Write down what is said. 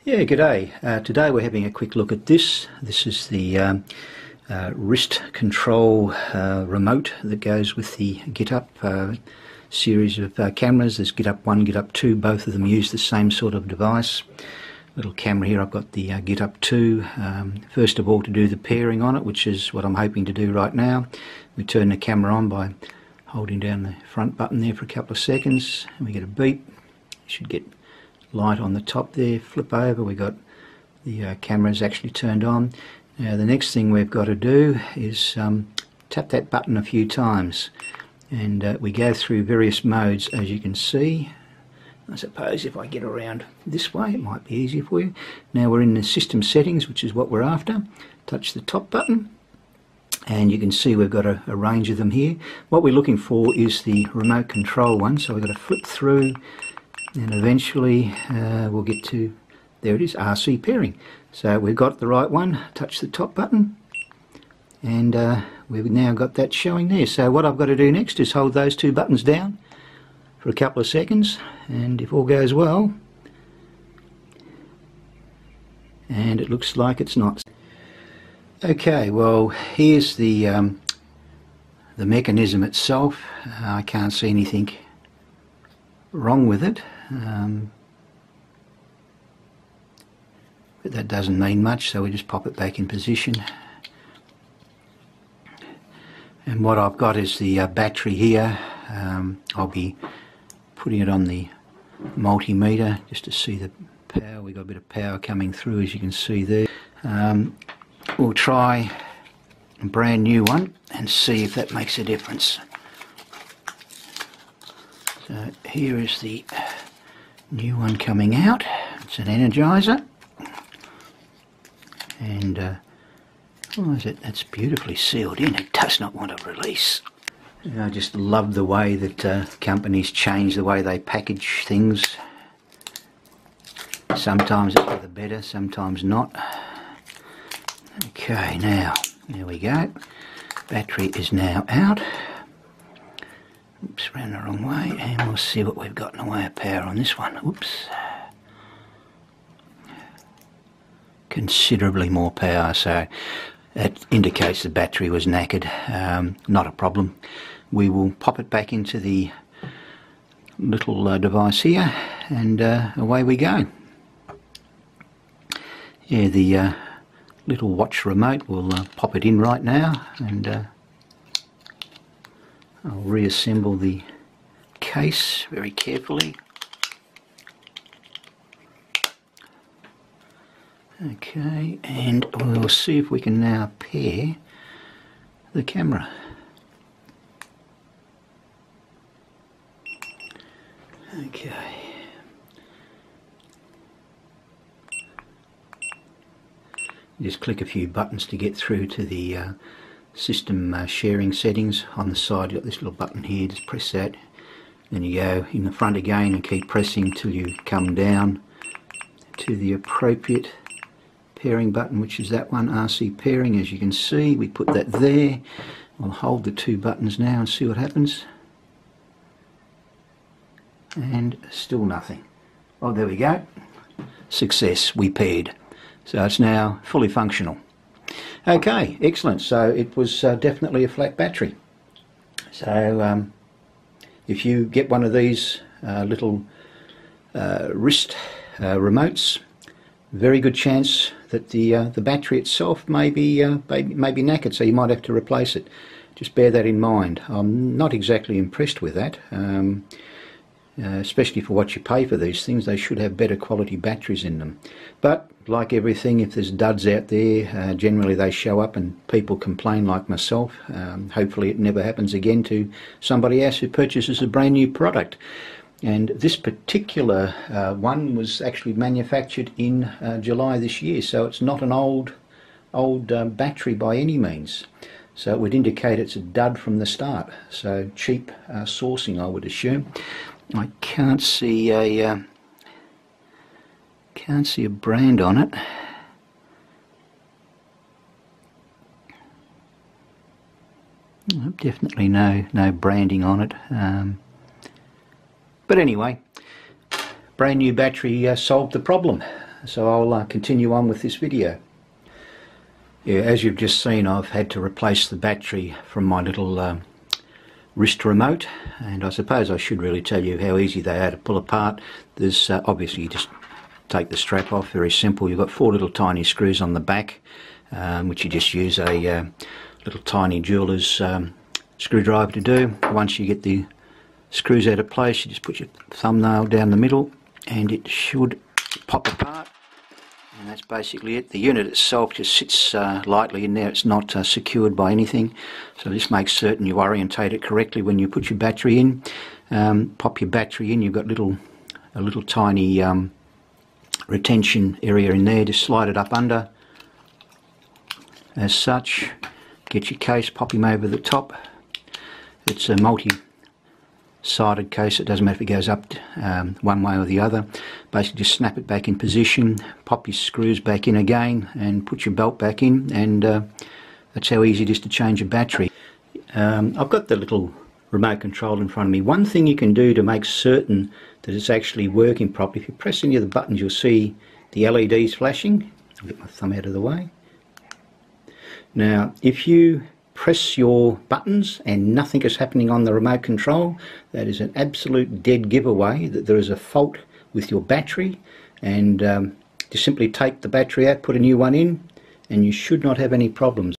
Yeah, g'day. Today we're having a quick look at this. This is the wrist control remote that goes with the Gitup series of cameras. There's Gitup 1, Gitup 2, both of them use the same sort of device. Little camera here, I've got the Gitup 2. First of all, to do the pairing on it, which is what I'm hoping to do right now. We turn the camera on by holding down the front button there for a couple of seconds, and we get a beep. You should get light on the top there. Flip over, we got the cameras actually turned on. Now the next thing we've got to do is tap that button a few times, and we go through various modes, as you can see. I suppose if I get around this way it might be easier for you. Now we're in the system settings, which is what we're after. Touch the top button and you can see we've got a range of them here. What we're looking for is the remote control one, so we've got to flip through and eventually we'll get to, there it is, RC pairing. So we've got the right one. Touch the top button and we've now got that showing there. So what I've got to do next is hold those two buttons down for a couple of seconds, and if all goes well, and it looks like it's not. Okay, well here's the mechanism itself. I can't see anything wrong with it. But that doesn't mean much, so we just pop it back in position. And what I've got is the battery here. I'll be putting it on the multimeter just to see the power. We've got a bit of power coming through, as you can see there. We'll try a brand new one and see if that makes a difference. So here is the new one coming out. It's an Energizer, and what is it? That's beautifully sealed in. It does not want to release. I just love the way that companies change the way they package things. Sometimes it's for the better, sometimes not. Okay, now there we go. Battery is now out. Oops, ran the wrong way, and we'll see what we've got in the way of power on this one. Oops. Considerably more power, so that indicates the battery was knackered. Not a problem. We will pop it back into the little device here, and away we go. Yeah, the little watch remote, we'll pop it in right now, and I'll reassemble the case very carefully. Okay, and we'll see if we can now pair the camera. Okay. Just click a few buttons to get through to the system sharing settings. On the side you've got this little button here, just press that. Then you go in the front again and keep pressing until you come down to the appropriate pairing button, which is that one, RC pairing. As you can see, we put that there. I'll hold the two buttons now and see what happens. And still nothing. Oh, there we go. Success, we paired. So it's now fully functional. Okay, excellent. So it was definitely a flat battery. So if you get one of these little wrist remotes, very good chance that the battery itself may be knackered, so you might have to replace it. Just bear that in mind. I'm not exactly impressed with that. Especially for what you pay for these things. They should have better quality batteries in them. But like everything, if there's duds out there, generally they show up and people complain, like myself. Hopefully it never happens again to somebody else who purchases a brand new product. And this particular one was actually manufactured in July this year, so it's not an old battery by any means. So it would indicate it's a dud from the start. So cheap sourcing, I would assume. I can't see a brand on it. Definitely no branding on it. But anyway, brand new battery solved the problem. so I'll continue on with this video. Yeah, as you've just seen, I've had to replace the battery from my little wrist remote, and I suppose I should really tell you how easy they are to pull apart. There's obviously, you just take the strap off, very simple. You've got 4 little tiny screws on the back, which you just use a little tiny jeweler's screwdriver to do. Once you get the screws out of place, you just put your thumbnail down the middle and it should pop apart, and that's basically it. The unit itself just sits lightly in there. It's not secured by anything, so just make certain you orientate it correctly when you put your battery in. Pop your battery in. You've got a little tiny retention area in there. Just slide it up under as such. Get your case, pop him over the top. It's a multi-sided case. It doesn't matter if it goes up one way or the other. Basically just snap it back in position, pop your screws back in again and put your belt back in, and that's how easy it is to change a battery. I've got the little remote control in front of me. One thing you can do to make certain that it's actually working properly, if you press any of the buttons you'll see the LEDs flashing. I'll get my thumb out of the way. Now if you press your buttons and nothing is happening on the remote control, that is an absolute dead giveaway that there is a fault with your battery, and just simply take the battery out, put a new one in, and you should not have any problems.